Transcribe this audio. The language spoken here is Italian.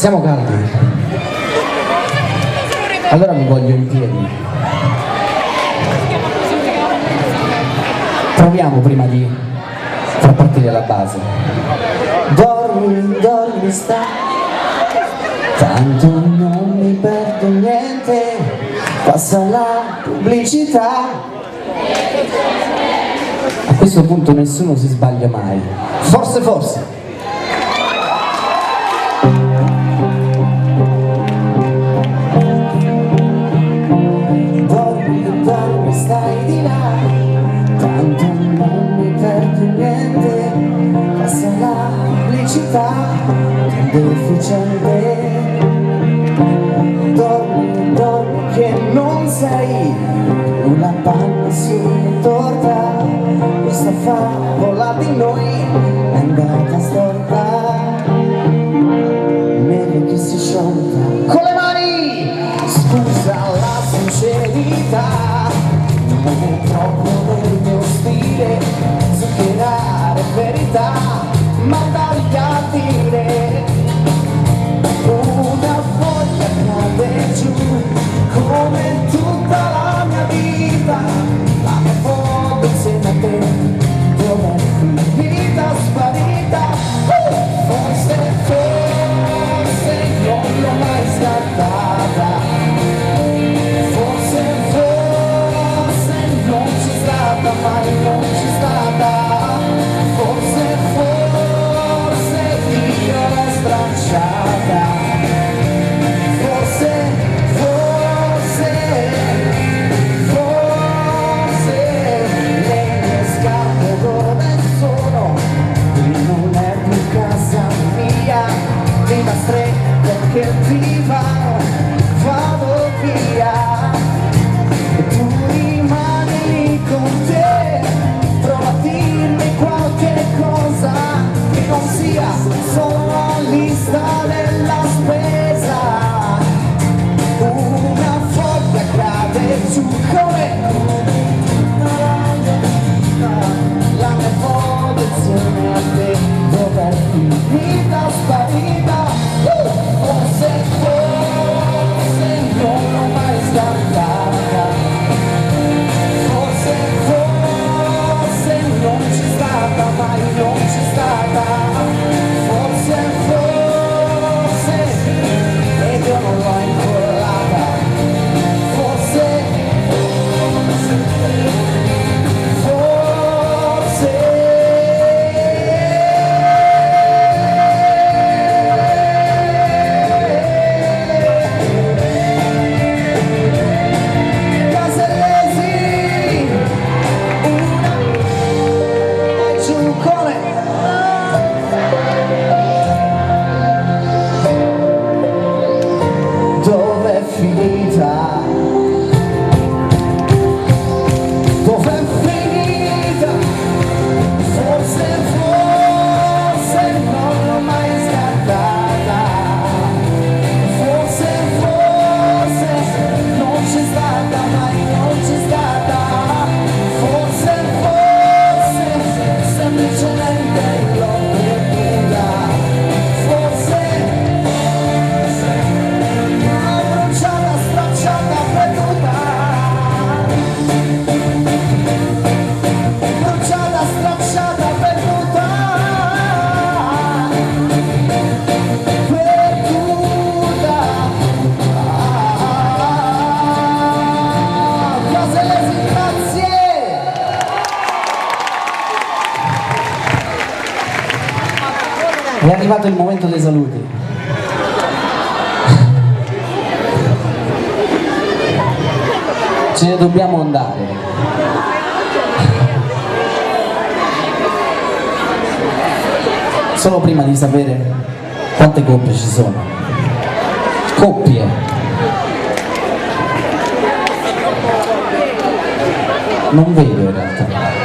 Siamo caldi? Allora mi voglio in piedi. Proviamo prima di far partire la base. Dormi, dormi, sta, tanto non mi perdo niente, passa la pubblicità. A questo punto nessuno si sbaglia mai. Forse. Dormi, stai di là, tanto non mi perdo niente, passa la pubblicità deficiente. Dormi che non sei una panna su torta, questa favola di noi è andata storta, meglio che si sciolta. Con le mani, scusa la sincerità, non è troppo nel mio stile zuccherare verità, ma dagli a dire una foglia cade giù come tutta la mia vita, la mia foto insieme a te dov'è finita, sparita. Forse non l'ho mai scattata, forse non c'è stata, mai non c'è stata, forse io l'ho stracciata, forse le mie scarpe dove sono, qui non è più casa mia, prima strette che divano, vado via e tu rimani lì con te, prova a dirmi qualche cosa che non sia solo la lista della spesa, una foglia cade giù come la mia foto insieme a te dov'è finita, sparita. Forse non l'ho mai scattata, forse non c'è stata, mai non c'è stata, forse ed io non l'ho incollata, forse Casellesi, una giucone. Dov'è finita? Dov'è finita? Forse non l'ho mai scattata, forse non c'è stata, mai non c'è stata, forse semplicemente l'ho perduta, forse bruciata, stracciata, perduta, bruciata, stracciata, perduta, Casellesi, grazie. È arrivato il momento dei saluti. Ce ne dobbiamo andare. Solo prima di sapere quante coppie ci sono. Coppie. Non vedo in realtà.